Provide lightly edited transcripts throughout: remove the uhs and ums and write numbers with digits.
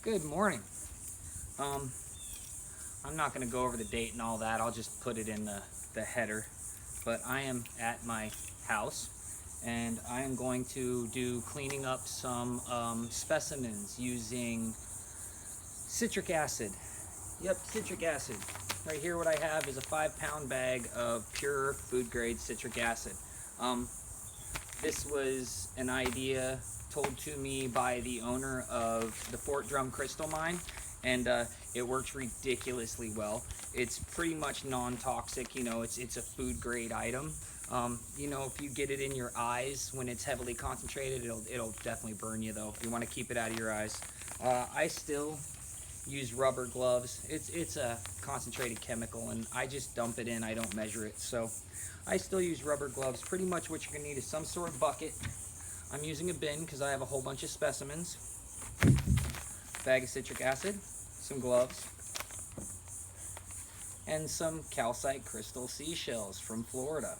Good morning. I'm not going to go over the date and all that. I'll just put it in the header. But I am at my house and I am going to do cleaning up some specimens using citric acid. Yep, citric acid. Right here what I have is a 5-pound bag of pure food grade citric acid. This was an idea told to me by the owner of the Fort Drum Crystal Mine, and it works ridiculously well. It's pretty much non-toxic, you know, it's a food grade item. You know, if you get it in your eyes when it's heavily concentrated, it'll definitely burn you though. You want to keep it out of your eyes. I still use rubber gloves. It's a concentrated chemical and I just dump it in, I don't measure it. So I still use rubber gloves. Pretty much what you're gonna need is some sort of bucket. I'm using a bin because I have a whole bunch of specimens. Bag of citric acid, some gloves, and some calcite crystal seashells from Florida.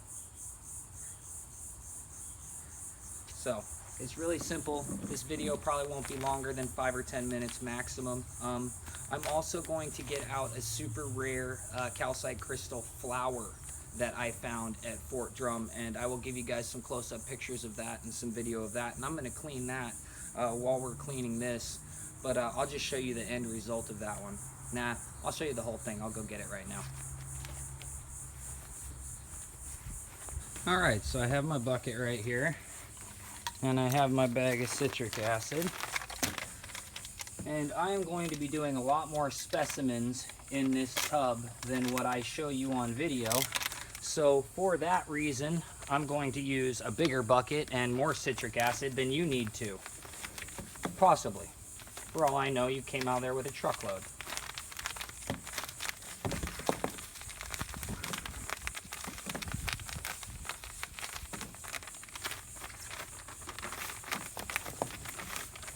So it's really simple. This video probably won't be longer than 5 or 10 minutes maximum. I'm also going to get out a super rare calcite crystal flower that I found at Fort Drum, and I will give you guys some close-up pictures of that and some video of that, and I'm going to clean that while we're cleaning this, but I'll just show you the end result of that one. Nah, I'll show you the whole thing. I'll go get it right now. Alright, so I have my bucket right here, and I have my bag of citric acid, and I am going to be doing a lot more specimens in this tub than what I show you on video. So for that reason, I'm going to use a bigger bucket and more citric acid than you need to. Possibly. For all I know, you came out there with a truckload.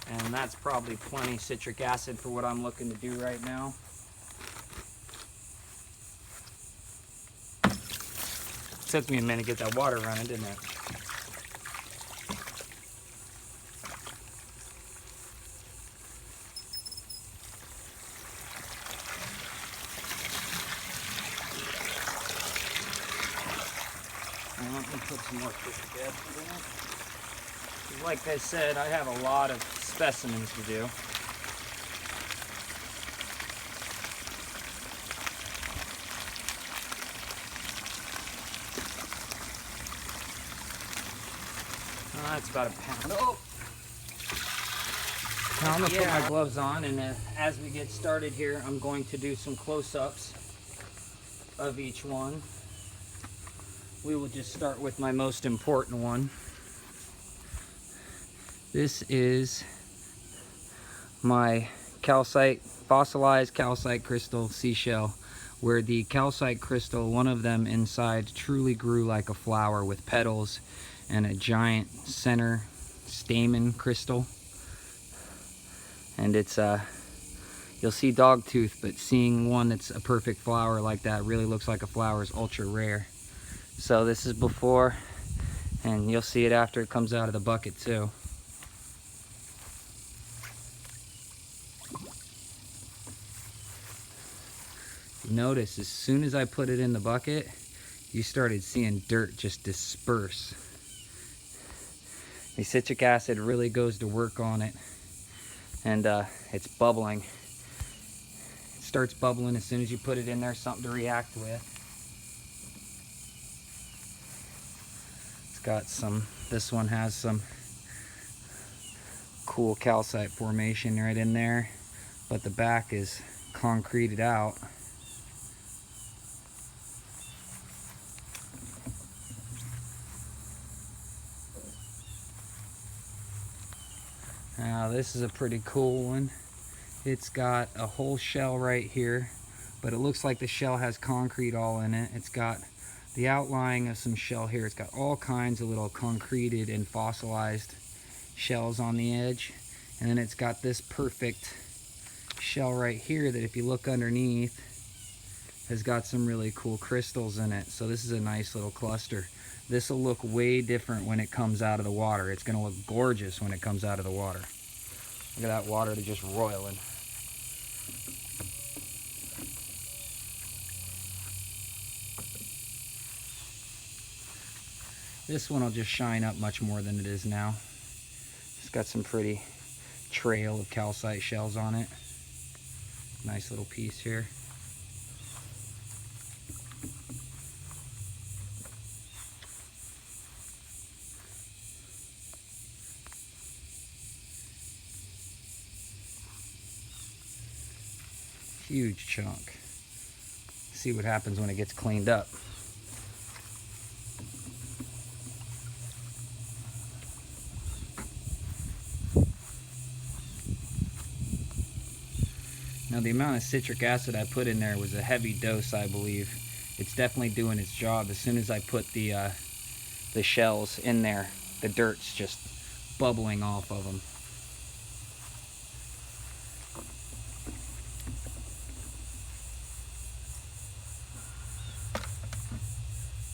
And that's probably plenty citric acid for what I'm looking to do right now. Took me a minute to get that water running, didn't it? And let me put some more citric acid in it. Like I said, I have a lot of specimens to do. That's about a pound. Oh! Now I'm going to put my gloves on, and as we get started here, I'm going to do some close-ups of each one. We will just start with my most important one. This is my calcite, fossilized calcite crystal seashell, where the calcite crystal, one of them inside, truly grew like a flower with petals and a giant center stamen crystal. And it's you'll see dog tooth, but seeing one that's a perfect flower like that, really looks like a flower, is ultra rare. So this is before, and you'll see it after it comes out of the bucket too. Notice as soon as I put it in the bucket, you started seeing dirt just disperse. The citric acid really goes to work on it, and it's bubbling. It starts bubbling as soon as you put it in there, something to react with. It's got some, this one has some cool calcite formation right in there, but the back is concreted out. Now this is a pretty cool one. It's got a whole shell right here, but it looks like the shell has concrete all in it. It's got the outline of some shell here. It's got all kinds of little concreted and fossilized shells on the edge. And then it's got this perfect shell right here that if you look underneath has got some really cool crystals in it. So this is a nice little cluster. This will look way different when it comes out of the water. It's going to look gorgeous when it comes out of the water. Look at that water just roiling. This one will just shine up much more than it is now. It's got some pretty trail of calcite shells on it. Nice little piece here. Huge chunk. See what happens when it gets cleaned up. Now the amount of citric acid I put in there was a heavy dose, I believe. It's definitely doing its job. As soon as I put the shells in there, the dirt's just bubbling off of them.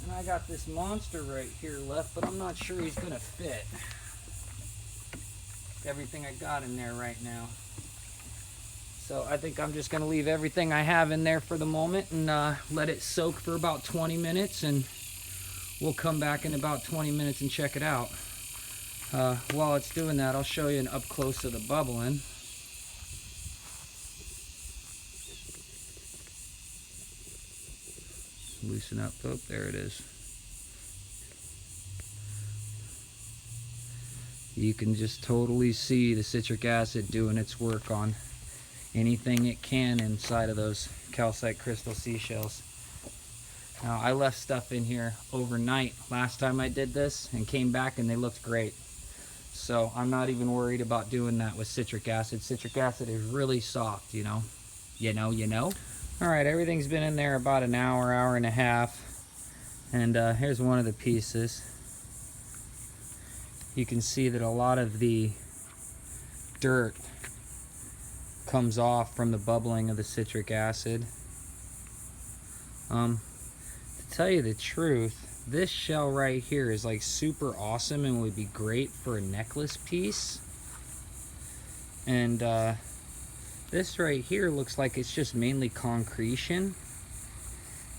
And I got this monster right here left, but I'm not sure he's gonna fit everything I got in there right now. So I think I'm just going to leave everything I have in there for the moment and let it soak for about 20 minutes, and we'll come back in about 20 minutes and check it out. While it's doing that, I'll show you an up close of the bubbling. Loosen up. Oh, there it is. You can just totally see the citric acid doing its work on anything it can inside of those calcite crystal seashells. Now, I left stuff in here overnight last time I did this and came back and they looked great. So I'm not even worried about doing that with citric acid. Citric acid is really soft, you know. You know. Alright, everything's been in there about an hour, hour and a half. And here's one of the pieces. You can see that a lot of the dirt comes off from the bubbling of the citric acid. To tell you the truth, this shell right here is like super awesome and would be great for a necklace piece. And this right here looks like it's just mainly concretion.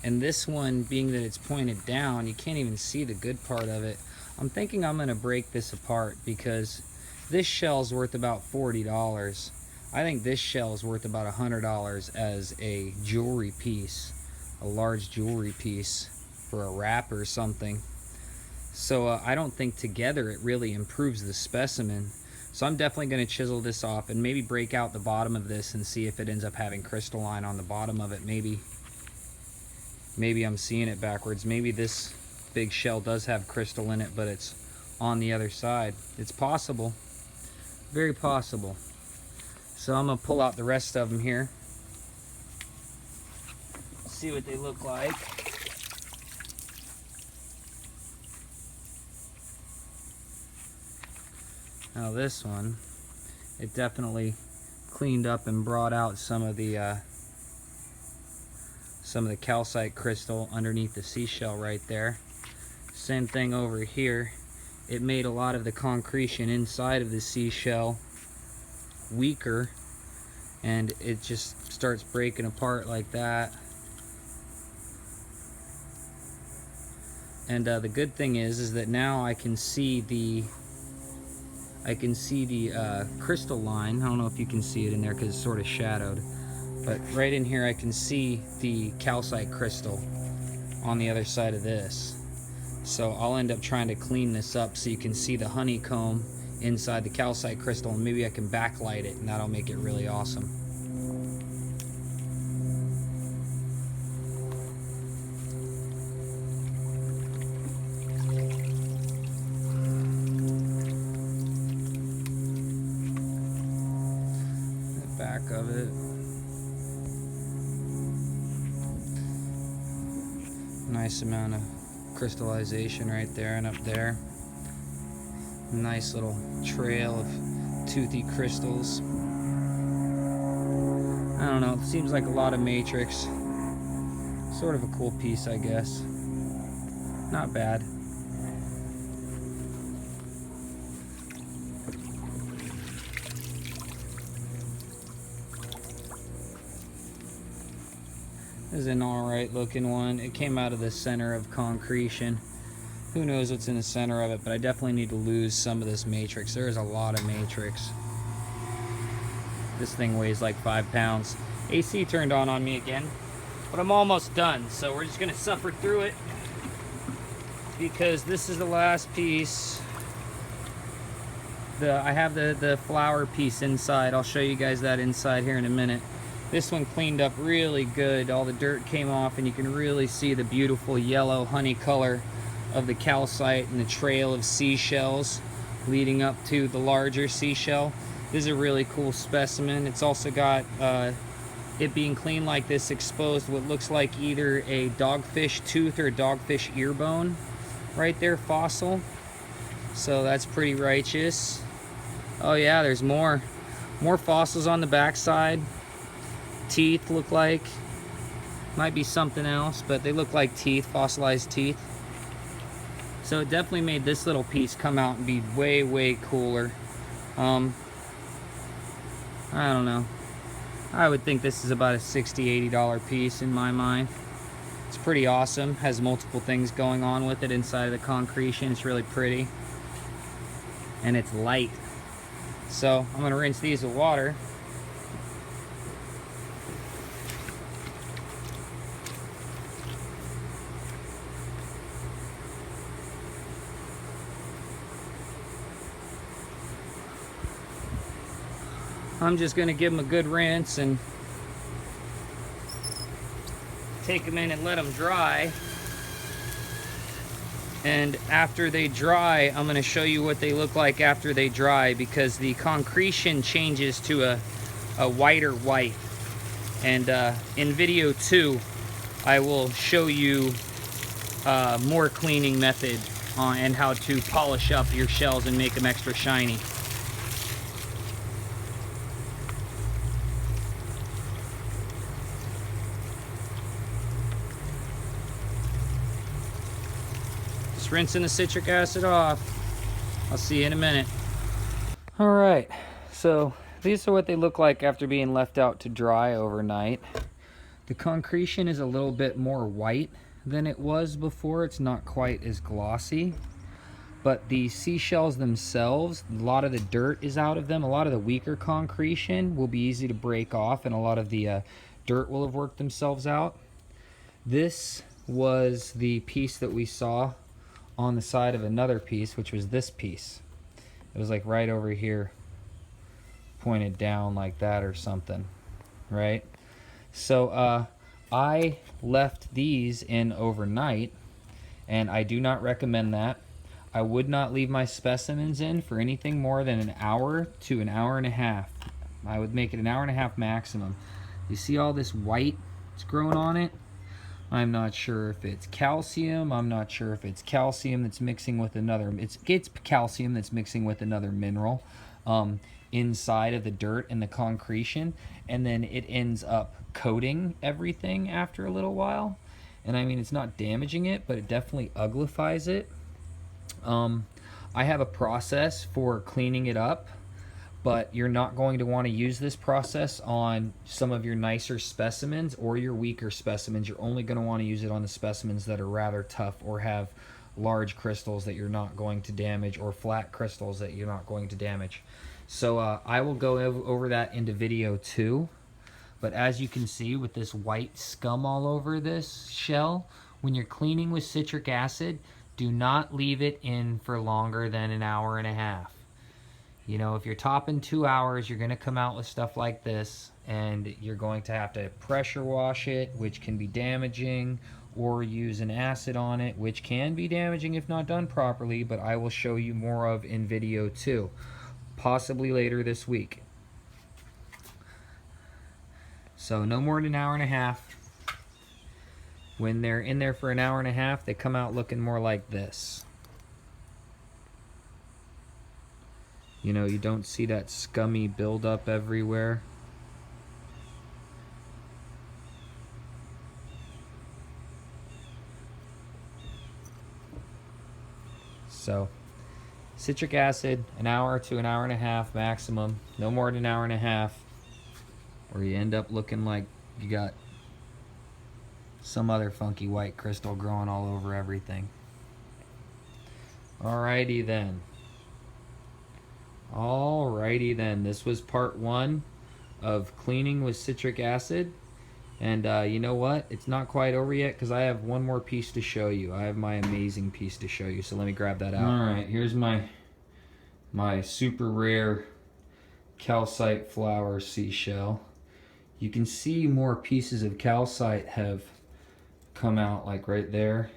And this one, being that it's pointed down, you can't even see the good part of it. I'm thinking I'm gonna break this apart because this shell's worth about $40. I think this shell is worth about $100 as a jewelry piece, a large jewelry piece for a wrap or something. So I don't think together it really improves the specimen. So I'm definitely going to chisel this off and maybe break out the bottom of this and see if it ends up having crystalline on the bottom of it. Maybe I'm seeing it backwards. Maybe this big shell does have crystal in it, but it's on the other side. It's possible, very possible. So I'm going to pull out the rest of them here. See what they look like. Now this one, it definitely cleaned up and brought out some of the calcite crystal underneath the seashell right there. Same thing over here. It made a lot of the concretion inside of the seashell weaker, and it just starts breaking apart like that. And the good thing is that now I can see the crystal line. I don't know if you can see it in there because it's sort of shadowed, but right in here I can see the calcite crystal on the other side of this. So I'll end up trying to clean this up so you can see the honeycomb inside the calcite crystal, and maybe I can backlight it and that'll make it really awesome. The back of it. Nice amount of crystallization right there and up there. Nice little trail of toothy crystals. I don't know, it seems like a lot of matrix. Sort of a cool piece, I guess. Not bad. This is an alright looking one. It came out of the center of concretion. Who knows what's in the center of it, but I definitely need to lose some of this matrix. There's a lot of matrix. This thing weighs like 5 pounds. AC turned on me again, but I'm almost done, so we're just gonna suffer through it because this is the last piece. I have the flower piece inside. I'll show you guys that inside here in a minute. This one cleaned up really good. All the dirt came off and you can really see the beautiful yellow honey color of the calcite and the trail of seashells leading up to the larger seashell. This is a really cool specimen. It's also got it being clean like this exposed what looks like either a dogfish tooth or a dogfish ear bone right there, fossil. So that's pretty righteous. Oh yeah, there's more fossils on the backside. Teeth look like, might be something else, but they look like teeth, fossilized teeth. So it definitely made this little piece come out and be way cooler. I don't know. I would think this is about a $60, $80 piece in my mind. It's pretty awesome. Has multiple things going on with it inside of the concretion. It's really pretty. And it's light. So I'm gonna rinse these with water. I'm just gonna give them a good rinse and take them in and let them dry. And after they dry, I'm going to show you what they look like after they dry, because the concretion changes to a whiter white. And in video 2, I will show you more cleaning method and how to polish up your shells and make them extra shiny. Rinsing the citric acid off. I'll see you in a minute. Alright, so these are what they look like after being left out to dry overnight. The concretion is a little bit more white than it was before. It's not quite as glossy, but the seashells themselves, a lot of the dirt is out of them. A lot of the weaker concretion will be easy to break off, and a lot of the dirt will have worked themselves out. This was the piece that we saw on the side of another piece, which was this piece. It was like right over here, pointed down like that or something, right? So I left these in overnight, and I do not recommend that. I would not leave my specimens in for anything more than an hour to an hour and a half. I would make it an hour and a half maximum. You see all this white that's growing on it? I'm not sure if it's calcium. I'm not sure if it's calcium that's mixing with another. It's calcium that's mixing with another mineral inside of the dirt and the concretion, and then it ends up coating everything after a little while. And I mean, it's not damaging it, but it definitely uglifies it. I have a process for cleaning it up, but you're not going to want to use this process on some of your nicer specimens or your weaker specimens. You're only going to want to use it on the specimens that are rather tough or have large crystals that you're not going to damage, or flat crystals that you're not going to damage. So I will go over that into video 2. But as you can see, with this white scum all over this shell, when you're cleaning with citric acid, do not leave it in for longer than an hour and a half. You know, if you're topping 2 hours, you're going to come out with stuff like this, and you're going to have to pressure wash it, which can be damaging, or use an acid on it, which can be damaging if not done properly, but I will show you more of in video 2, possibly later this week. So no more than an hour and a half. When they're in there for an hour and a half, they come out looking more like this. You know, you don't see that scummy buildup everywhere. So, citric acid, an hour to an hour and a half maximum. No more than an hour and a half. Or you end up looking like you got some other funky white crystal growing all over everything. Alrighty then. Alrighty then. This was part 1 of cleaning with citric acid. And you know what? It's not quite over yet because I have one more piece to show you. I have my amazing piece to show you. So let me grab that out. Alright, here's my super rare calcite flower seashell. You can see more pieces of calcite have come out, like right there.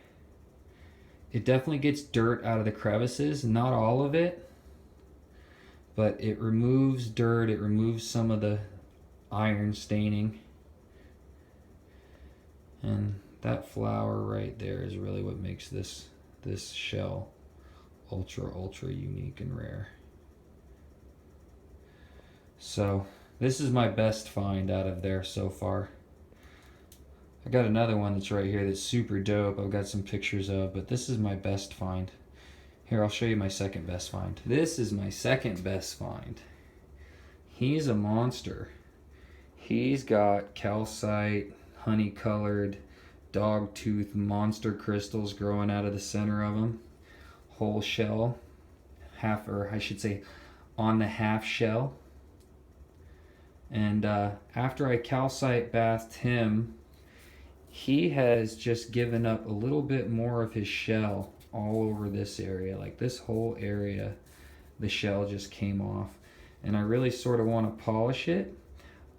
It definitely gets dirt out of the crevices, not all of it, but it removes dirt, it removes some of the iron staining. And that flower right there is really what makes this shell ultra unique and rare. So this is my best find out of there so far. I got another one that's right here that's super dope. I've got some pictures of, but this is my best find. Here, I'll show you my second best find. This is my second best find. He's a monster. He's got calcite, honey colored, dog tooth monster crystals growing out of the center of him. Whole shell, half, or I should say on the half shell. And after I calcite bathed him, he has just given up a little bit more of his shell all over this area. Like this whole area, the shell just came off. And I really sort of want to polish it,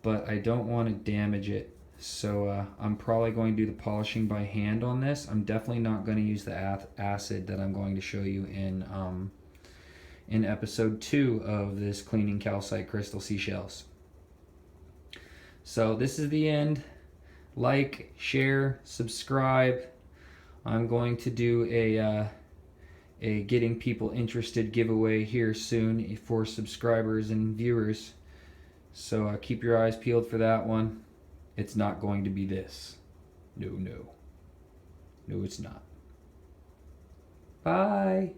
but I don't want to damage it. So I'm probably going to do the polishing by hand on this. I'm definitely not going to use the acid that I'm going to show you in episode 2 of this cleaning calcite crystal seashells. So this is the end. Like, share, subscribe. I'm going to do a getting people interested giveaway here soon for subscribers and viewers. So keep your eyes peeled for that one. It's not going to be this. No, it's not. Bye.